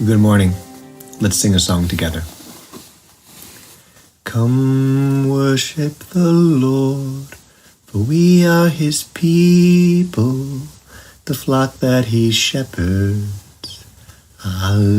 Good morning. Let's sing a song together. Come worship the Lord, for we are his people, the flock that he shepherds. Alleluia.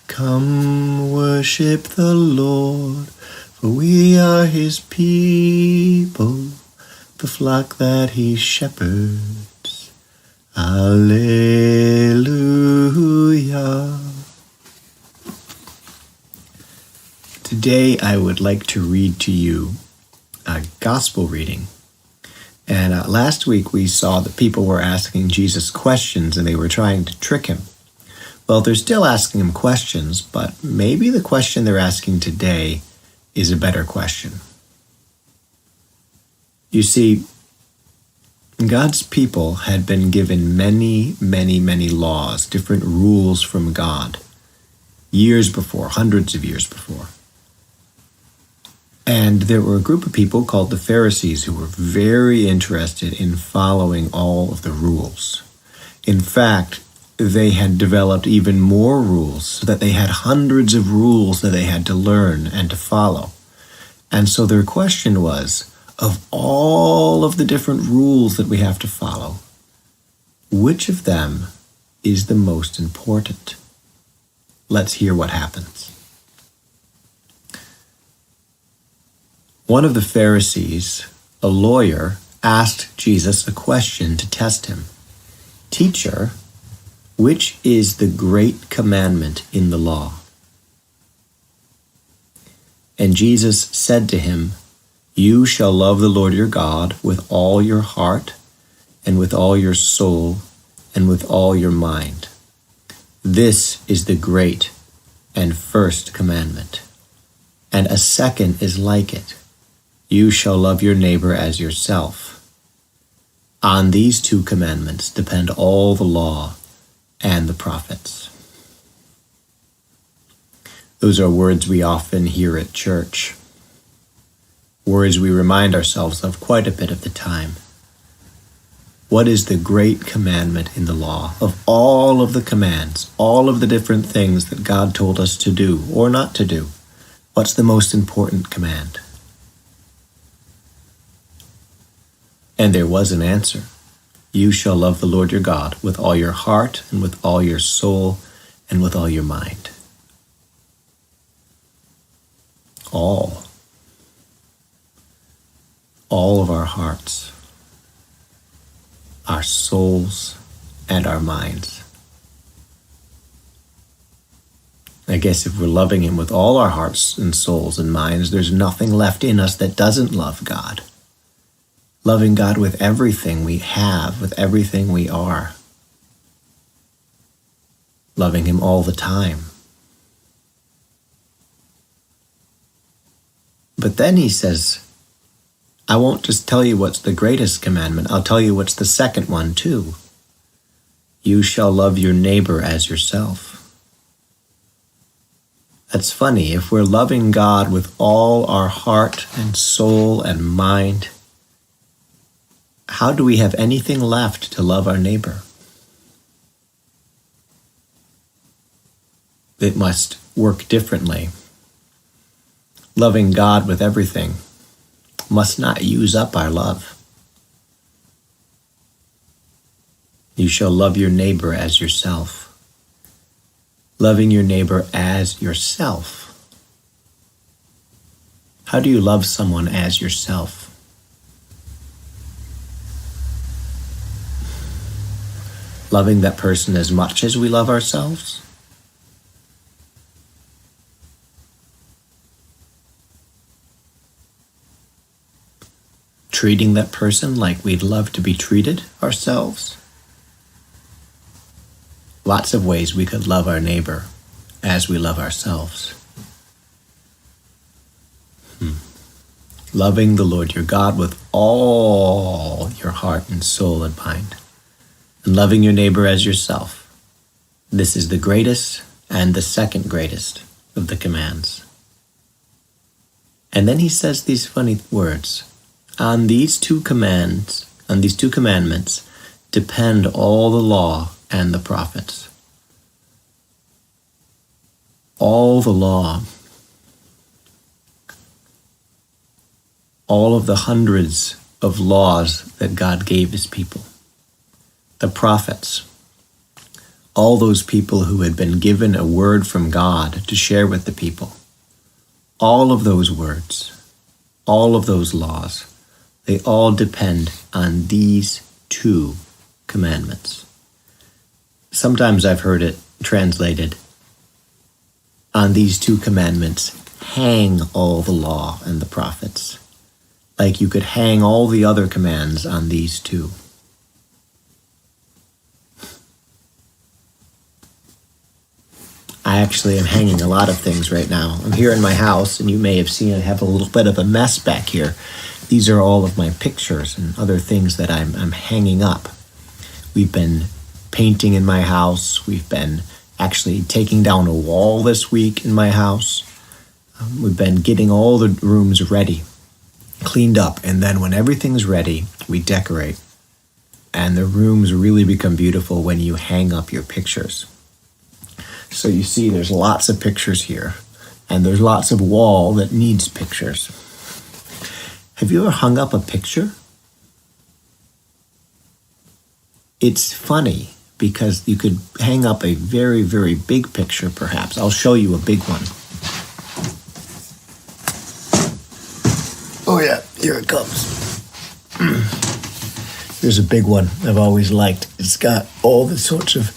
Come worship the Lord, for we are his people, the flock that he shepherds. Alleluia. Today I would like to read to you a gospel reading. And last week we saw that people were asking Jesus questions and they were trying to trick him. Well, they're still asking him questions, but maybe the question they're asking today is a better question. You see, God's people had been given many laws, different rules from God, years before, hundreds of years before. And there were a group of people called the Pharisees who were very interested in following all of the rules. In fact, they had developed even more rules so that they had hundreds of rules that they had to learn and to follow. And so their question was, of all of the different rules that we have to follow, which of them is the most important? Let's hear what happens. One of the Pharisees, a lawyer, asked Jesus a question to test him. Teacher, which is the great commandment in the law? And Jesus said to him, You shall love the Lord your God with all your heart, and with all your soul, and with all your mind. This is the great and first commandment. And a second is like it. You shall love your neighbor as yourself. On these two commandments depend all the law and the prophets. Those are words we often hear at church. Words we remind ourselves of quite a bit of the time. What is the great commandment in the law? Of all of the commands, all of the different things that God told us to do or not to do, what's the most important command? And there was an answer. You shall love the Lord your God with all your heart and with all your soul and with all your mind. All of our hearts, our souls, and our minds. I guess if we're loving him with all our hearts and souls and minds, there's nothing left in us that doesn't love God. Loving God with everything we have, with everything we are. Loving him all the time. But then he says, I won't just tell you what's the greatest commandment, I'll tell you what's the second one too. You shall love your neighbor as yourself. That's funny, if we're loving God with all our heart and soul and mind, how do we have anything left to love our neighbor? It must work differently. Loving God with everything must not use up our love. You shall love your neighbor as yourself. Loving your neighbor as yourself. How do you love someone as yourself? Loving that person as much as we love ourselves? Treating that person like we'd love to be treated ourselves? Lots of ways we could love our neighbor as we love ourselves. Loving the Lord your God with all your heart and soul and mind. And loving your neighbor as yourself. This is the greatest and the second greatest of the commands. And then he says these funny words. On these two commandments depend all the law and the prophets. All the law, all of the hundreds of laws that God gave his people, the prophets, all those people who had been given a word from God to share with the people, all of those words, all of those laws, they all depend on these two commandments. Sometimes I've heard it translated, on these two commandments hang all the law and the prophets. Like you could hang all the other commands on these two. I actually am hanging a lot of things right now. I'm here in my house, and you may have seen I have a little bit of a mess back here. These are all of my pictures and other things that I'm hanging up. We've been painting in my house. We've been actually taking down a wall this week in my house. We've been getting all the rooms ready, cleaned up, and then when everything's ready, we decorate. And the rooms really become beautiful when you hang up your pictures. So you see there's lots of pictures here, and there's lots of wall that needs pictures. Have you ever hung up a picture? It's funny because you could hang up a very, very big picture perhaps. I'll show you a big one. Oh yeah, here it comes. Here's a big one I've always liked. It's got all the sorts of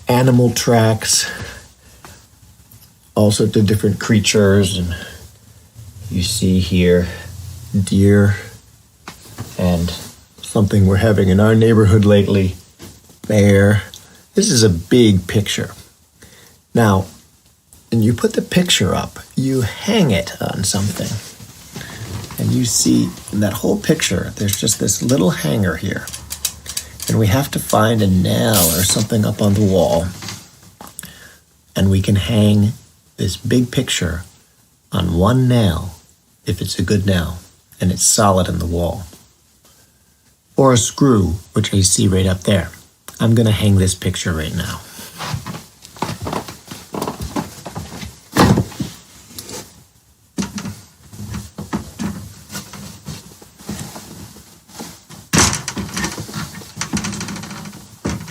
animal tracks, all sorts of different creatures, and you see here deer and something we're having in our neighborhood lately, bear. This is a big picture. Now, when you put the picture up, you hang it on something. And you see in that whole picture, there's just this little hanger here. And we have to find a nail or something up on the wall. And we can hang this big picture on one nail, if it's a good nail, and it's solid in the wall. Or a screw, which I see right up there. I'm going to hang this picture right now.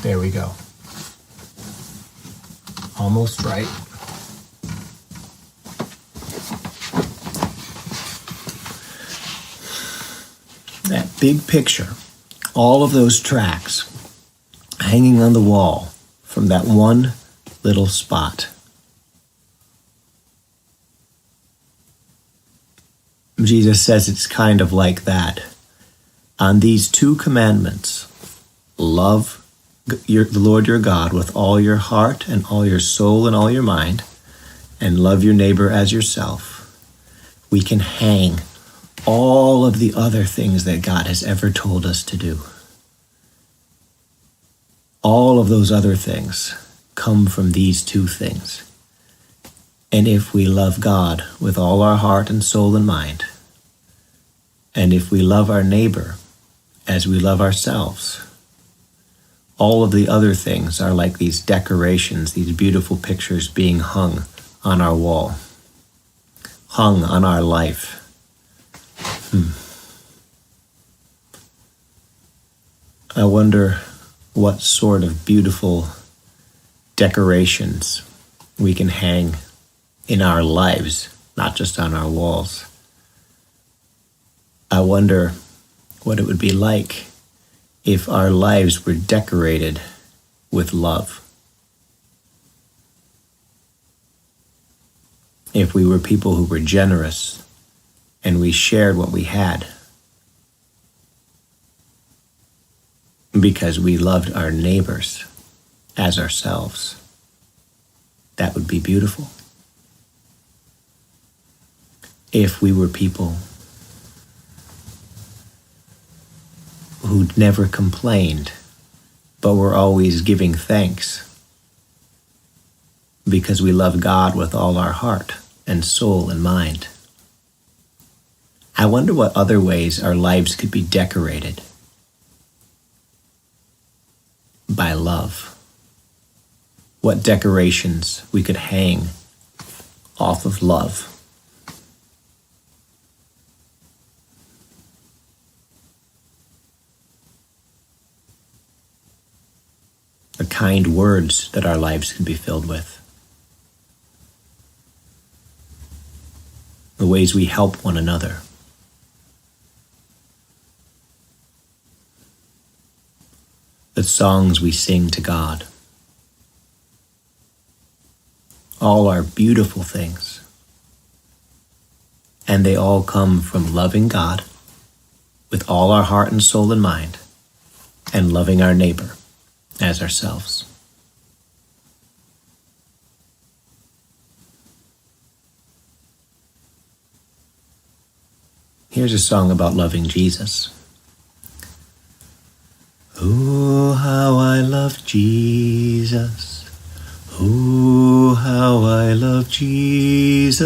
There we go. Almost right. That big picture, all of those tracks hanging on the wall from that one little spot. Jesus says it's kind of like that. On these two commandments, love the Lord your God with all your heart and all your soul and all your mind, and love your neighbor as yourself, we can hang all of the other things that God has ever told us to do. All of those other things come from these two things. And if we love God with all our heart and soul and mind, and if we love our neighbor as we love ourselves, all of the other things are like these decorations, these beautiful pictures being hung on our wall, hung on our life. I wonder what sort of beautiful decorations we can hang in our lives, not just on our walls. I wonder what it would be like if our lives were decorated with love. If we were people who were generous and we shared what we had because we loved our neighbors as ourselves. That would be beautiful. If we were people who'd never complained, but were always giving thanks because we love God with all our heart and soul and mind. I wonder what other ways our lives could be decorated by love. what decorations we could hang off of love. The kind words that our lives can be filled with. The ways we help one another. The songs we sing to God. All are beautiful things. And they all come from loving God with all our heart and soul and mind, and loving our neighbor as ourselves. Here's a song about loving Jesus. Oh, how I love Jesus. Oh, how I love Jesus.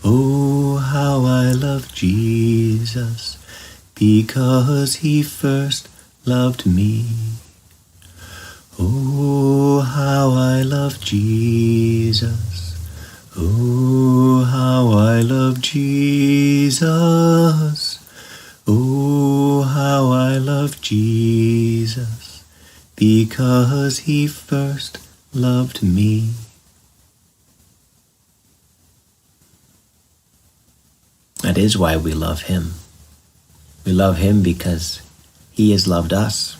Oh, how I love Jesus, because he first loved me. Oh, how I love Jesus. Oh, how I love Jesus. Oh, how I love Jesus, because he first loved me. That is why we love him. We love him because he has loved us.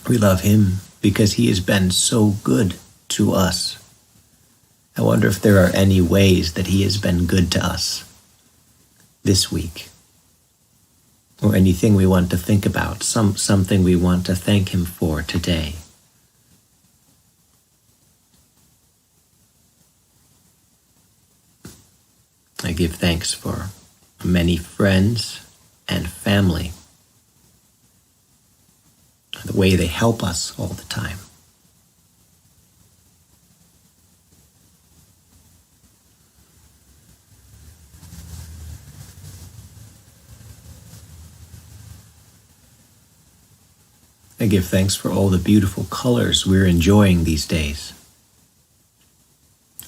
We love him because he has been so good to us. I wonder if there are any ways that he has been good to us this week, or anything we want to think about, something we want to thank him for today. I give thanks for many friends and family, the way they help us all the time. I give thanks for all the beautiful colors we're enjoying these days.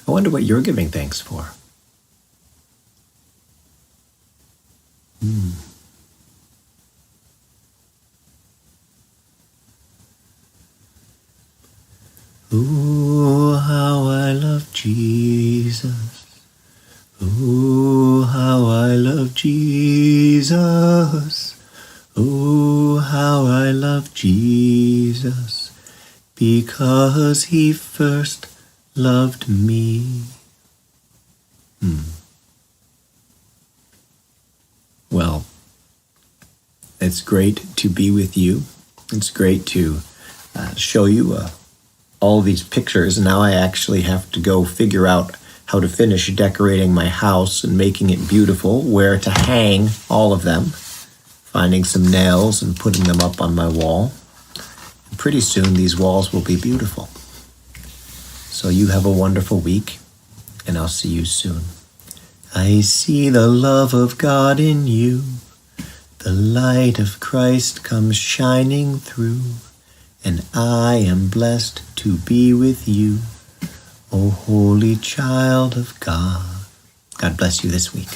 I wonder what you're giving thanks for. Oh, how I love Jesus. Oh, how I love Jesus. Oh, how I love Jesus, because he first loved me. Well, it's great to be with you. It's great to show you all these pictures. Now I actually have to go figure out how to finish decorating my house and making it beautiful, where to hang all of them, finding some nails and putting them up on my wall. And pretty soon these walls will be beautiful. So you have a wonderful week, and I'll see you soon. I see the love of God in you. The light of Christ comes shining through, and I am blessed to be with you, O holy child of God. God bless you this week.